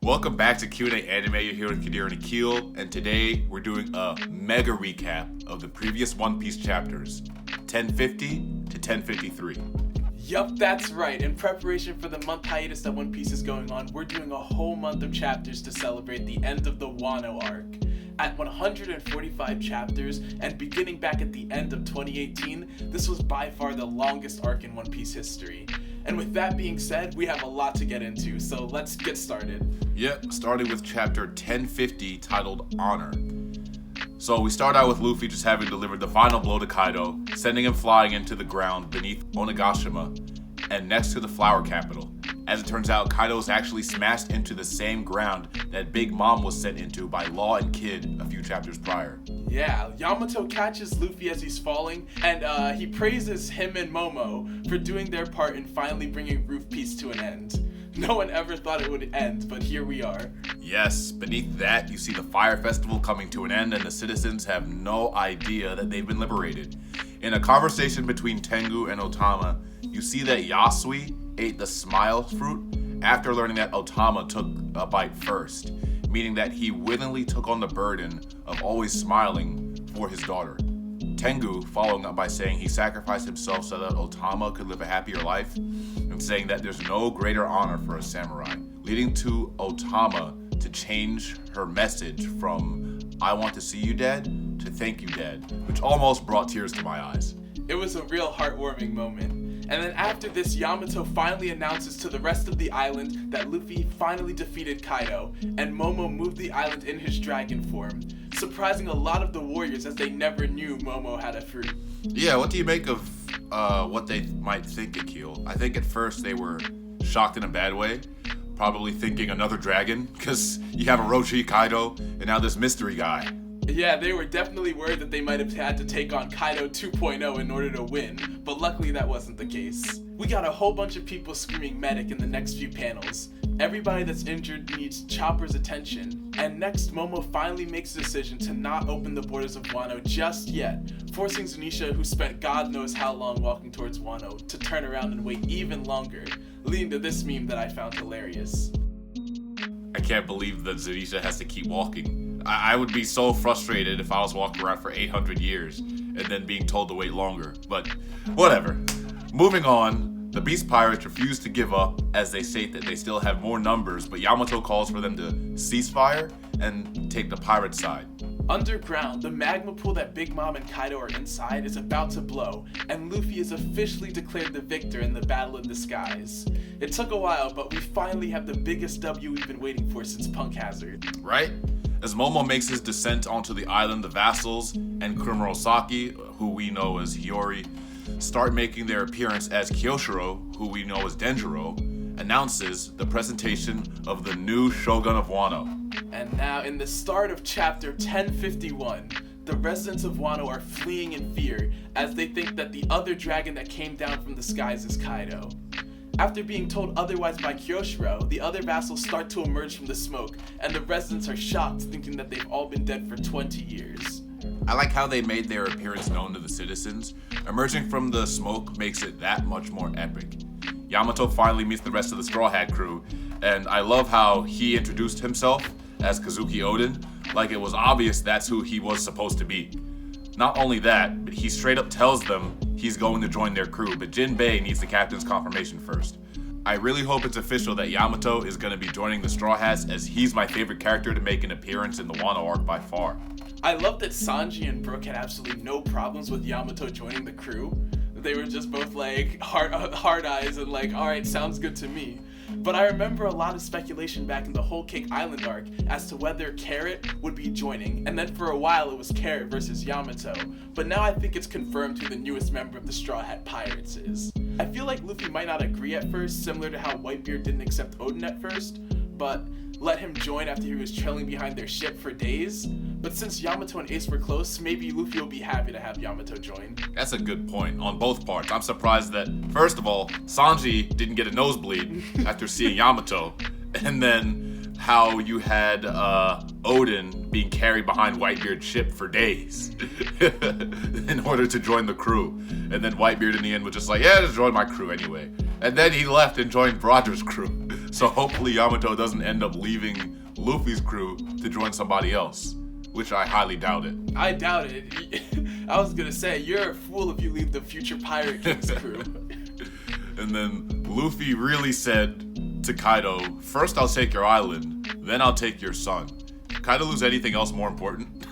Welcome back to Q&A Anime. You're here with Kadir and Akil, and today we're doing a mega recap of the previous One Piece chapters, 1050 to 1053. Yup, that's right. In preparation for the month hiatus that One Piece is going on, we're doing a whole month of chapters to celebrate the end of the Wano Arc. At 145 chapters, and beginning back at the end of 2018, this was by far the longest arc in One Piece history. And with that being said, we have a lot to get into, so let's get started. Yep, starting with chapter 1050 titled Honor. So we start out with Luffy just having delivered the final blow to Kaido, sending him flying into the ground beneath Onigashima and next to the flower capital. As it turns out, Kaido was actually smashed into the same ground that Big Mom was sent into by Law and Kid a few chapters prior. Yeah, Yamato catches Luffy as he's falling, and he praises him and Momo for doing their part in finally bringing Roof Peace to an end. No one ever thought it would end, but here we are. Yes, beneath that, you see the Fire Festival coming to an end, and the citizens have no idea that they've been liberated. In a conversation between Tengu and Otama, you see that Yasui ate the smile fruit after learning that Otama took a bite first, meaning that he willingly took on the burden of always smiling for his daughter. Tengu following up by saying he sacrificed himself so that Otama could live a happier life, and saying that there's no greater honor for a samurai, leading to Otama to change her message from "I want to see you dead" to "Thank you, Dad," which almost brought tears to my eyes. It was a real heartwarming moment. And then after this, Yamato finally announces to the rest of the island that Luffy finally defeated Kaido, and Momo moved the island in his dragon form, surprising a lot of the warriors as they never knew Momo had a fruit. Yeah, what do you make of what they might think, Akil? I think at first they were shocked in a bad way, probably thinking another dragon, because you have Orochi, Kaido, and now this mystery guy. Yeah, they were definitely worried that they might have had to take on Kaido 2.0 in order to win, but luckily that wasn't the case. We got a whole bunch of people screaming medic in the next few panels. Everybody that's injured needs Chopper's attention. And next, Momo finally makes a decision to not open the borders of Wano just yet, forcing Zunisha, who spent God knows how long walking towards Wano, to turn around and wait even longer, leading to this meme that I found hilarious. I can't believe that Zunisha has to keep walking. I would be so frustrated if I was walking around for 800 years and then being told to wait longer, but whatever. Moving on, the Beast Pirates refuse to give up as they state that they still have more numbers, but Yamato calls for them to cease fire and take the pirate side. Underground, the magma pool that Big Mom and Kaido are inside is about to blow, and Luffy is officially declared the victor in the Battle in the Skies. It took a while, but we finally have the biggest W we've been waiting for since Punk Hazard. Right? As Momo makes his descent onto the island, the vassals and Kurumurosaki, who we know as Hiyori, start making their appearance as Kyoshiro, who we know as Denjiro, announces the presentation of the new Shogun of Wano. And now, in the start of chapter 1051, the residents of Wano are fleeing in fear as they think that the other dragon that came down from the skies is Kaido. After being told otherwise by Kyoshiro, the other vassals start to emerge from the smoke, and the residents are shocked, thinking that they've all been dead for 20 years. I like how they made their appearance known to the citizens. Emerging from the smoke makes it that much more epic. Yamato finally meets the rest of the Straw Hat crew, and I love how he introduced himself as Kazuki Oden, like it was obvious that's who he was supposed to be. Not only that, but he straight up tells them he's going to join their crew, but Jinbei needs the captain's confirmation first. I really hope it's official that Yamato is going to be joining the Straw Hats, as he's my favorite character to make an appearance in the Wano Arc by far. I love that Sanji and Brook had absolutely no problems with Yamato joining the crew. They were just both like hard eyes and like, alright, sounds good to me. But I remember a lot of speculation back in the Whole Cake Island arc as to whether Carrot would be joining, and then for a while it was Carrot versus Yamato, but now I think it's confirmed who the newest member of the Straw Hat Pirates is. I feel like Luffy might not agree at first, similar to how Whitebeard didn't accept Oden at first, but let him join after he was trailing behind their ship for days. But since Yamato and Ace were close, maybe Luffy will be happy to have Yamato join. That's a good point on both parts. I'm surprised that, first of all, Sanji didn't get a nosebleed after seeing Yamato, and then how you had Oden being carried behind Whitebeard's ship for days in order to join the crew. And then Whitebeard in the end was just like, yeah, just join my crew anyway. And then he left and joined Roger's crew. So hopefully Yamato doesn't end up leaving Luffy's crew to join somebody else, which I highly doubt it. I doubt it. I was gonna say, you're a fool if you leave the future Pirate King's crew. And then Luffy really said to Kaido, first I'll take your island, then I'll take your son. Kaido lose anything else more important?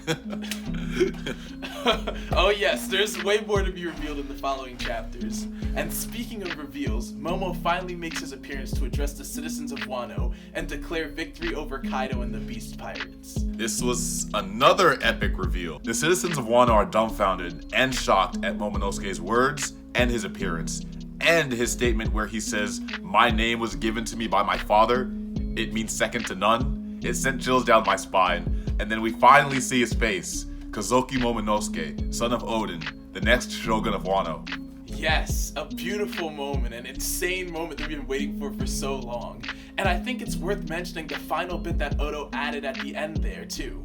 Oh yes, there's way more to be revealed in the following chapters. And speaking of reveals, Momo finally makes his appearance to address the citizens of Wano and declare victory over Kaido and the Beast Pirates. This was another epic reveal. The citizens of Wano are dumbfounded and shocked at Momonosuke's words and his appearance, and his statement where he says, "My name was given to me by my father. It means second to none." It sent chills down my spine. And then we finally see his face. Kazoki Momonosuke, son of Odin, the next shogun of Wano. Yes, a beautiful moment, an insane moment that we've been waiting for so long. And I think it's worth mentioning the final bit that Oda added at the end there too.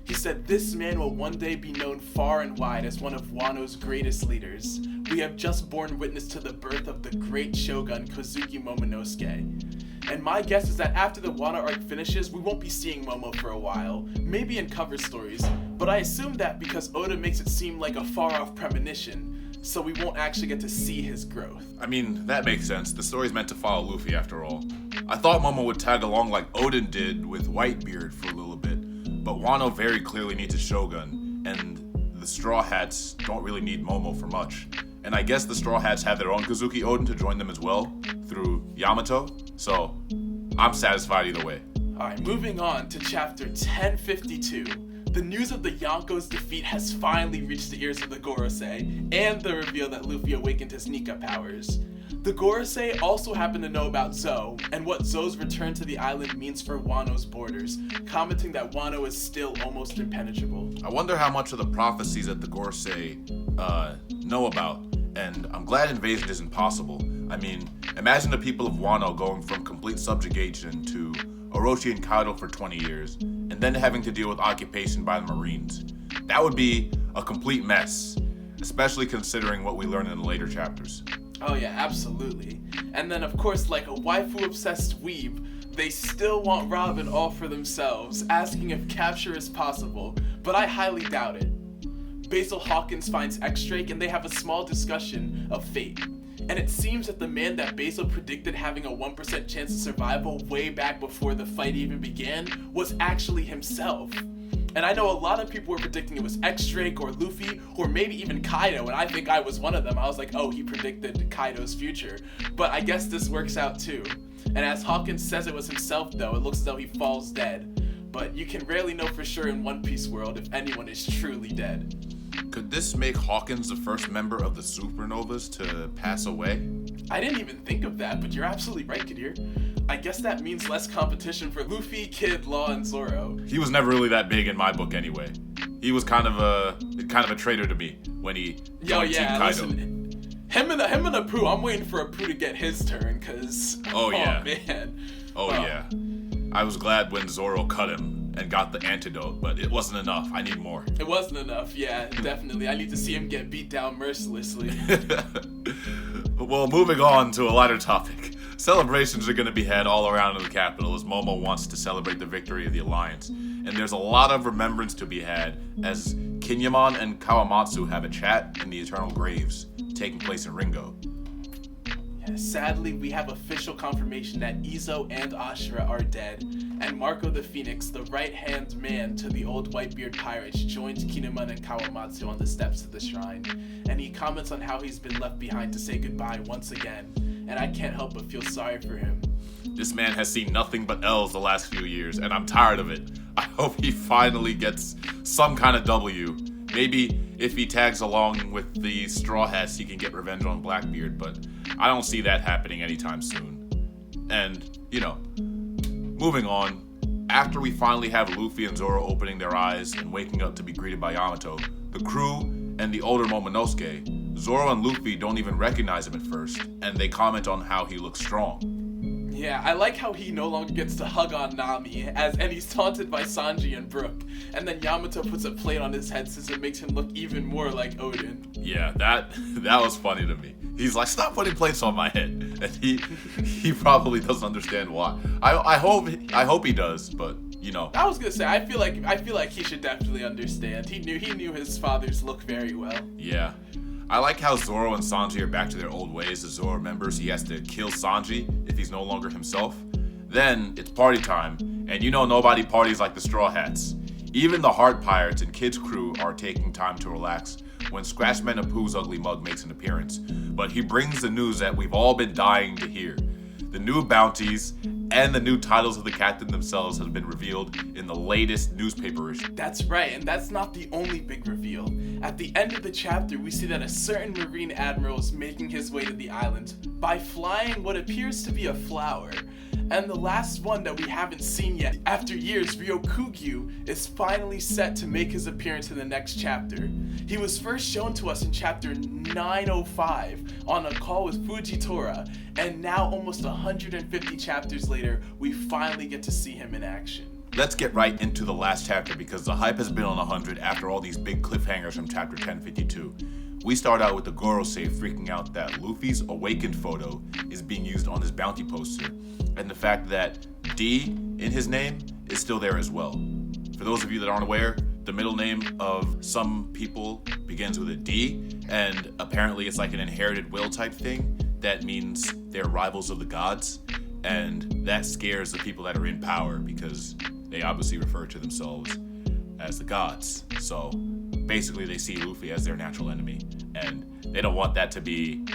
He said, "This man will one day be known far and wide as one of Wano's greatest leaders. We have just borne witness to the birth of the great shogun Kazuki Momonosuke." And my guess is that after the Wano arc finishes, we won't be seeing Momo for a while, maybe in cover stories, but I assume that because Oda makes it seem like a far-off premonition, so we won't actually get to see his growth. I mean, that makes sense. The story's meant to follow Luffy after all. I thought Momo would tag along like Odin did with Whitebeard for a little bit, but Wano very clearly needs a shogun, and the Straw Hats don't really need Momo for much. And I guess the Straw Hats have their own Kazuki Odin to join them as well, through Yamato, so I'm satisfied either way. Alright, moving on to chapter 1052. The news of the Yonkou's defeat has finally reached the ears of the Gorosei, and the reveal that Luffy awakened his Nika powers. The Gorosei also happen to know about Zou, and what Zou's return to the island means for Wano's borders, commenting that Wano is still almost impenetrable. I wonder how much of the prophecies that the Gorosei know about, and I'm glad invasion isn't possible. I mean, imagine the people of Wano going from complete subjugation to Orochi and Kaido for 20 years, and then having to deal with occupation by the Marines. That would be a complete mess, especially considering what we learn in the later chapters. Oh yeah, absolutely. And then of course, like a waifu-obsessed weeb, they still want Robin all for themselves, asking if capture is possible, but I highly doubt it. Basil Hawkins finds X-Drake and they have a small discussion of fate. And it seems that the man that Basil predicted having a 1% chance of survival way back before the fight even began was actually himself. And I know a lot of people were predicting it was X-Drake or Luffy or maybe even Kaido, and I think I was one of them. I was like, oh, he predicted Kaido's future. But I guess this works out too. And as Hawkins says it was himself though, it looks as though he falls dead. But you can rarely know for sure in One Piece world if anyone is truly dead. Could this make Hawkins the first member of the Supernovas to pass away? I didn't even think of that, but you're absolutely right, Kadir. I guess that means less competition for Luffy, Kid, Law, and Zoro. He was never really that big in my book anyway. He was kind of a traitor to me when he joined Team Kaido. Listen, him and Apu, I'm waiting for Apu to get his turn, cause man. Yeah. I was glad when Zoro cut him and got the antidote, but it wasn't enough. I need more. It wasn't enough, yeah, definitely. I need to see him get beat down mercilessly. Well, moving on to a lighter topic. Celebrations are going to be had all around in the capital as Momo wants to celebrate the victory of the Alliance. And there's a lot of remembrance to be had as Kinyamon and Kawamatsu have a chat in the Eternal Graves, taking place in Ringo. Yeah, sadly, we have official confirmation that Izo and Ashura are dead, and Marco the Phoenix, the right-hand man to the old Whitebeard pirates, joins Kinemon and Kawamatsu on the steps of the shrine, and he comments on how he's been left behind to say goodbye once again, and I can't help but feel sorry for him. This man has seen nothing but L's the last few years, and I'm tired of it. I hope he finally gets some kind of W. Maybe if he tags along with the Straw Hats, he can get revenge on Blackbeard, but I don't see that happening anytime soon. And, moving on, after we finally have Luffy and Zoro opening their eyes and waking up to be greeted by Yamato, the crew and the older Momonosuke, Zoro and Luffy don't even recognize him at first, and they comment on how he looks strong. Yeah, I like how he no longer gets to hug on Nami, and he's taunted by Sanji and Brook, and then Yamato puts a plate on his head since it makes him look even more like Odin. Yeah, that was funny to me. He's like, stop putting plates on my head, and he probably doesn't understand why. I hope he does, but you know. I was gonna say, I feel like he should definitely understand. He knew his father's look very well. Yeah. I like how Zoro and Sanji are back to their old ways. As Zoro remembers, he has to kill Sanji if he's no longer himself. Then it's party time, and you know nobody parties like the Straw Hats. Even the Hard Pirates and Kid's crew are taking time to relax when Scratchman Apu's ugly mug makes an appearance. But he brings the news that we've all been dying to hear. The new bounties and the new titles of the captain themselves have been revealed in the latest newspaper issue. That's right, and that's not the only big reveal. At the end of the chapter, we see that a certain Marine Admiral is making his way to the island by flying what appears to be a flower. And the last one that we haven't seen yet, after years, Ryokugyu is finally set to make his appearance in the next chapter. He was first shown to us in chapter 905 on a call with Fujitora, and now almost 150 chapters later, we finally get to see him in action. Let's get right into the last chapter because the hype has been on 100 after all these big cliffhangers from chapter 1052. We start out with the Gorosei freaking out that Luffy's awakened photo is being used on his bounty poster, and the fact that D in his name is still there as well. For those of you that aren't aware, the middle name of some people begins with a D, and apparently it's like an inherited will type thing. That means they're rivals of the gods, and that scares the people that are in power because they obviously refer to themselves as the gods. So basically they see Luffy as their natural enemy, and they don't want that to be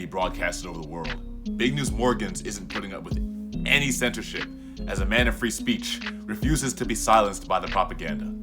broadcasted over the world. Big News Morgans isn't putting up with any censorship, as a man of free speech refuses to be silenced by the propaganda.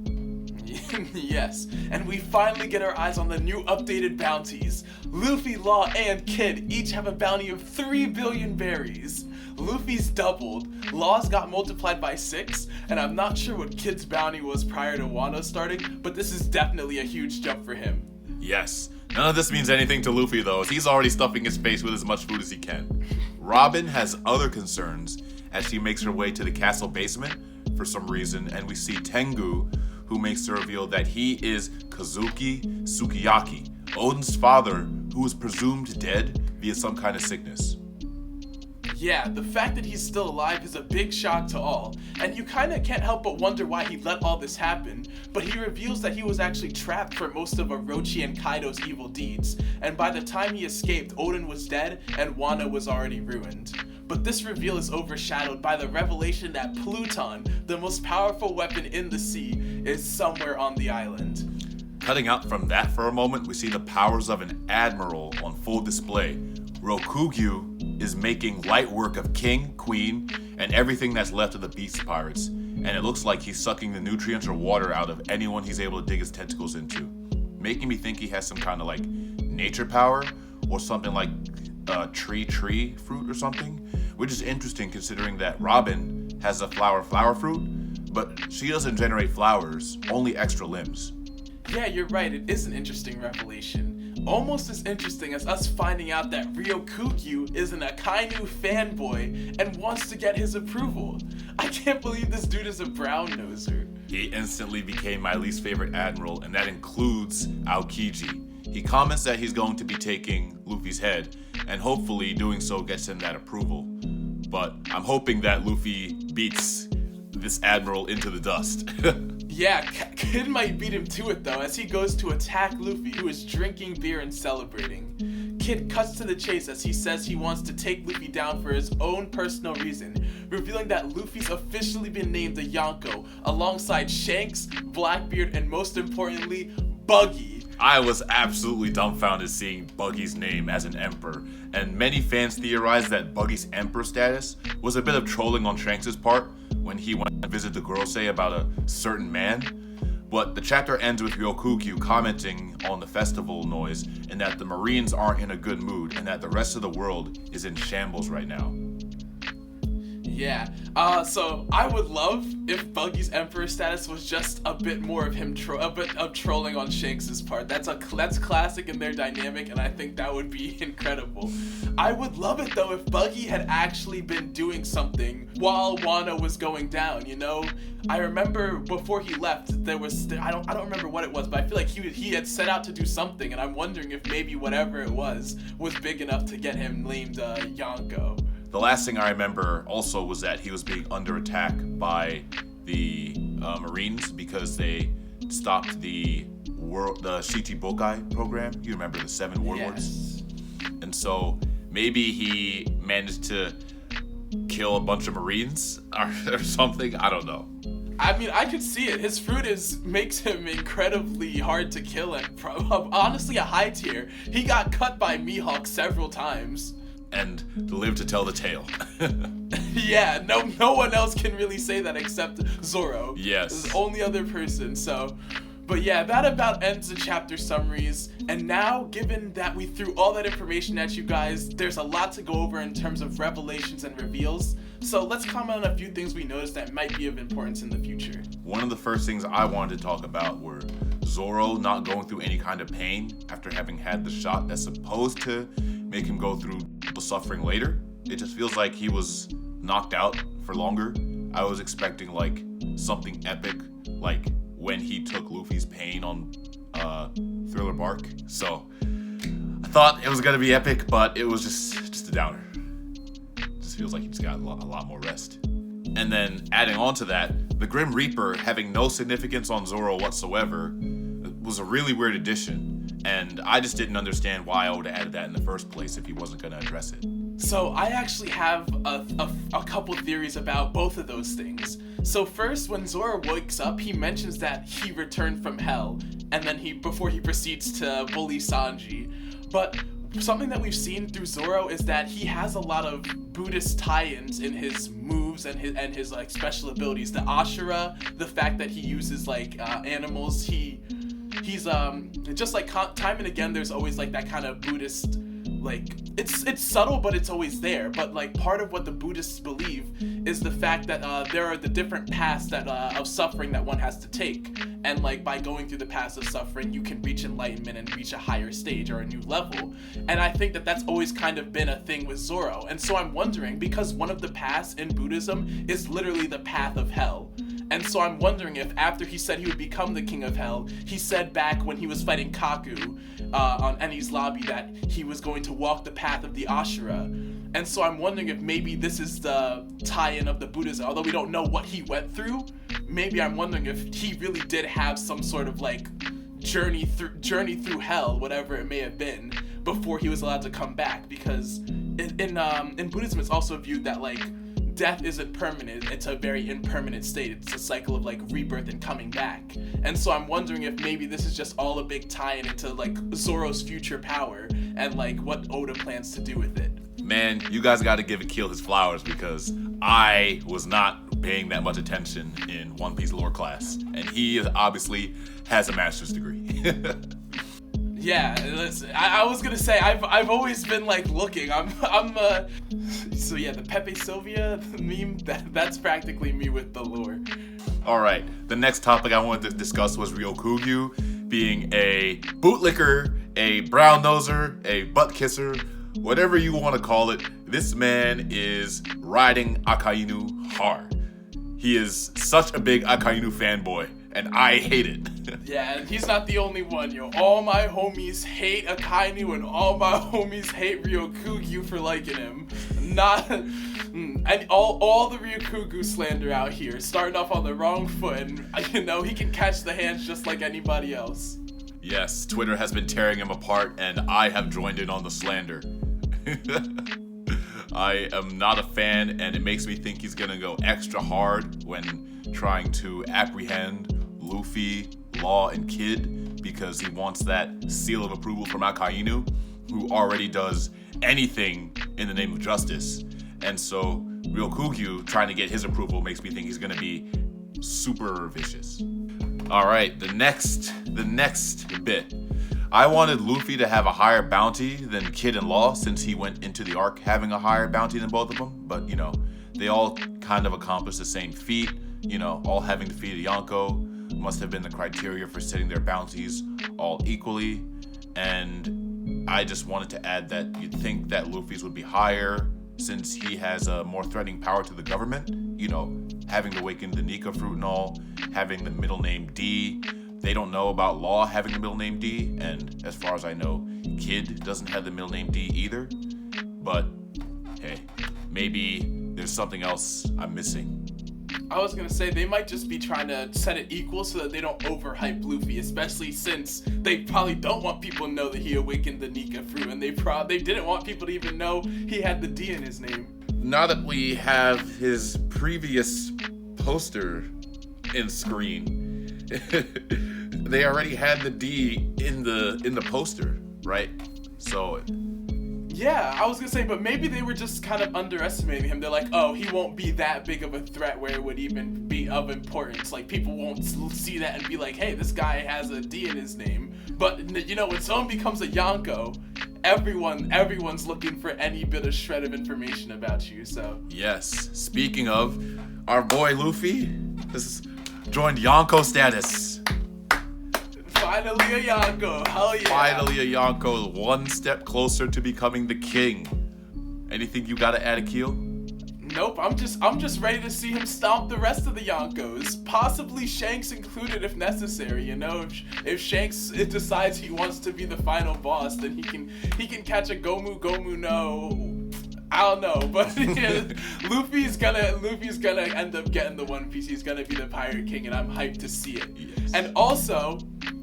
Yes, and we finally get our eyes on the new updated bounties. Luffy, Law, and Kid each have a bounty of 3 billion berries. Luffy's doubled, Law's got multiplied by 6, and I'm not sure what Kid's bounty was prior to Wano starting, but this is definitely a huge jump for him. Yes, none of this means anything to Luffy though, as he's already stuffing his face with as much food as he can. Robin has other concerns as she makes her way to the castle basement for some reason, and we see Tengu, who makes the reveal that he is Kazuki Sukiyaki, Odin's father, who was presumed dead via some kind of sickness. Yeah, the fact that he's still alive is a big shock to all, and you kinda can't help but wonder why he let all this happen, but he reveals that he was actually trapped for most of Orochi and Kaido's evil deeds, and by the time he escaped, Odin was dead and Wano was already ruined. But this reveal is overshadowed by the revelation that Pluton, the most powerful weapon in the sea, is somewhere on the island. Cutting out from that for a moment, we see the powers of an admiral on full display. Ryokugyu is making light work of King, Queen, and everything that's left of the Beast Pirates, and it looks like he's sucking the nutrients or water out of anyone he's able to dig his tentacles into, making me think he has some kind of like nature power or something like tree fruit or something, which is interesting considering that Robin has a flower fruit, but she doesn't generate flowers, only extra limbs. Yeah, you're right, it is an interesting revelation. Almost as interesting as us finding out that Ryokugyu is an Akainu fanboy and wants to get his approval. I can't believe this dude is a brown noser. He instantly became my least favorite admiral, and that includes Aokiji. He comments that he's going to be taking Luffy's head, and hopefully doing so gets him that approval. But I'm hoping that Luffy beats this admiral into the dust. Yeah, Kid might beat him to it though, as he goes to attack Luffy, who is drinking beer and celebrating. Kid cuts to the chase as he says he wants to take Luffy down for his own personal reason, revealing that Luffy's officially been named the Yonkou, alongside Shanks, Blackbeard, and most importantly, Buggy. I was absolutely dumbfounded seeing Buggy's name as an emperor, and many fans theorized that Buggy's emperor status was a bit of trolling on Shanks' part when he went to visit the Gorosei about a certain man. But the chapter ends with Ryokugyu commenting on the festival noise and that the Marines aren't in a good mood and that the rest of the world is in shambles right now. Yeah. So I would love if Buggy's Emperor status was just a bit more of him, a bit of trolling on Shanks' part. That's classic in their dynamic, and I think that would be incredible. I would love it though if Buggy had actually been doing something while Wano was going down. You know, I remember before he left, there was I don't remember what it was, but I feel like he had set out to do something, and I'm wondering if maybe whatever it was big enough to get him named Yonkou. The last thing I remember also was that he was being under attack by the Marines because they stopped the Shichibukai program. You remember the 7 warlords? Yes. And so maybe he managed to kill a bunch of Marines or something. I don't know. I mean, I could see it. His fruit makes him incredibly hard to kill and honestly a high tier. He got cut by Mihawk several times. And live to tell the tale. Yeah, no one else can really say that except Zoro. Yes. The only other person, so. But yeah, that about ends the chapter summaries. And now, given that we threw all that information at you guys, there's a lot to go over in terms of revelations and reveals. So let's comment on a few things we noticed that might be of importance in the future. One of the first things I wanted to talk about were Zoro not going through any kind of pain after having had the shot that's supposed to make him go through the suffering later. It just feels like he was knocked out for longer. I was expecting like something epic, like when he took Luffy's pain on Thriller Bark. So I thought it was gonna be epic, but it was just a downer. It just feels like he just got a lot more rest. And then adding on to that, the Grim Reaper having no significance on Zoro whatsoever was a really weird addition. And I just didn't understand why I would have added that in the first place if he wasn't going to address it. So I actually have a couple theories about both of those things. So first, when Zoro wakes up, he mentions that he returned from hell, and then before he proceeds to bully Sanji. But something that we've seen through Zoro is that he has a lot of Buddhist tie-ins in his moves and his like special abilities. The Ashura, the fact that he uses like animals, he's just like time and again there's always like that kind of Buddhist, like it's subtle but it's always there. But like part of what the Buddhists believe is the fact that there are the different paths that of suffering that one has to take, and like by going through the paths of suffering you can reach enlightenment and reach a higher stage or a new level. And I think that that's always kind of been a thing with Zoro. And so I'm wondering, because one of the paths in Buddhism is literally the path of hell. And so I'm wondering if after he said he would become the king of hell, he said back when he was fighting Kaku on Eni's lobby that he was going to walk the path of the Ashura. And so I'm wondering if maybe this is the tie-in of the Buddhism. Although we don't know what he went through, maybe I'm wondering if he really did have some sort of like journey through hell, whatever it may have been, before he was allowed to come back. Because in Buddhism it's also viewed that like death isn't permanent, it's a very impermanent state. It's a cycle of like rebirth and coming back. And so I'm wondering if maybe this is just all a big tie-in into like Zoro's future power and like what Oda plans to do with it. Man, you guys got to give Akil his flowers because I was not paying that much attention in One Piece lore class, and he obviously has a master's degree. Yeah, listen, I was gonna say I've always been like looking. So yeah, the Pepe Sylvia meme, that's practically me with the lore. All right, the next topic I wanted to discuss was Ryokugyu being a bootlicker, a brown noser, a butt kisser, whatever you want to call it. This man is riding Akainu hard. He is such a big Akainu fanboy, and I hate it. Yeah, and he's not the only one, yo. All my homies hate Akainu, and all my homies hate Ryokugyu for liking him. And all the Ryokugyu slander out here, starting off on the wrong foot, and you know, he can catch the hands just like anybody else. Yes, Twitter has been tearing him apart, and I have joined in on the slander. I am not a fan, and it makes me think he's gonna go extra hard when trying to apprehend Luffy, Law, and Kid, because he wants that seal of approval from Akainu, who already does anything in the name of justice. And so Ryokugyu trying to get his approval makes me think he's gonna be super vicious. All right, the next bit. I wanted Luffy to have a higher bounty than Kid and Law, since he went into the arc having a higher bounty than both of them. But, you know, they all kind of accomplished the same feat, you know, all having defeated Yonkou. Must have been the criteria for setting their bounties all equally. And I just wanted to add that you'd think that Luffy's would be higher since he has a more threatening power to the government, you know, having awakened the Nika fruit and all, having the middle name D. They don't know about Law having the middle name D, and as far as I know, Kid doesn't have the middle name D either. But hey, maybe there's something else I'm missing. I was gonna say they might just be trying to set it equal so that they don't overhype Luffy, especially since they probably don't want people to know that he awakened the Nika fruit, and they didn't want people to even know he had the D in his name. Now that we have his previous poster in screen, they already had the D in the poster, right? So yeah, I was gonna say, but maybe they were just kind of underestimating him. They're like, oh, he won't be that big of a threat where it would even be of importance. Like, people won't see that and be like, hey, this guy has a D in his name. But, you know, when someone becomes a Yonkou, everyone's looking for any bit of shred of information about you, so. Yes, speaking of, our boy Luffy has joined Yonkou status. Finally a Yonkou, hell yeah. Finally a Yonkou, one step closer to becoming the king. Anything you gotta add, Akil? Nope, I'm just ready to see him stomp the rest of the Yonkous, possibly Shanks included if necessary. You know, if Shanks decides he wants to be the final boss, then he can catch a Gomu no. I don't know, but yeah, Luffy's gonna end up getting the One Piece. He's gonna be the Pirate King, and I'm hyped to see it. Yes. And also,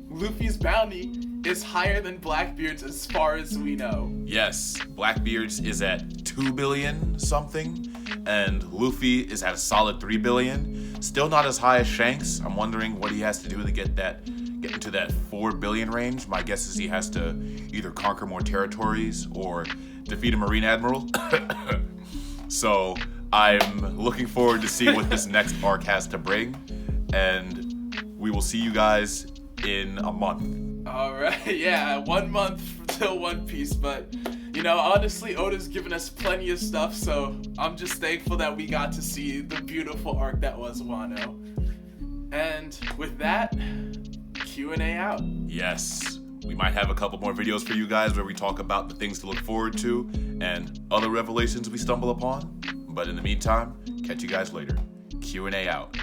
Luffy's bounty is higher than Blackbeard's as far as we know. Yes, Blackbeard's is at 2 billion something, and Luffy is at a solid 3 billion. Still not as high as Shanks. I'm wondering what he has to do to get into that 4 billion range. My guess is he has to either conquer more territories or defeat a Marine Admiral. So I'm looking forward to see what this next arc has to bring, and we will see you guys in a month. Alright, yeah, 1 month till One Piece, but you know, honestly, Oda's given us plenty of stuff, so I'm just thankful that we got to see the beautiful arc that was Wano. And with that, Q&A out. Yes, we might have a couple more videos for you guys where we talk about the things to look forward to and other revelations we stumble upon. But in the meantime, catch you guys later. Q&A out.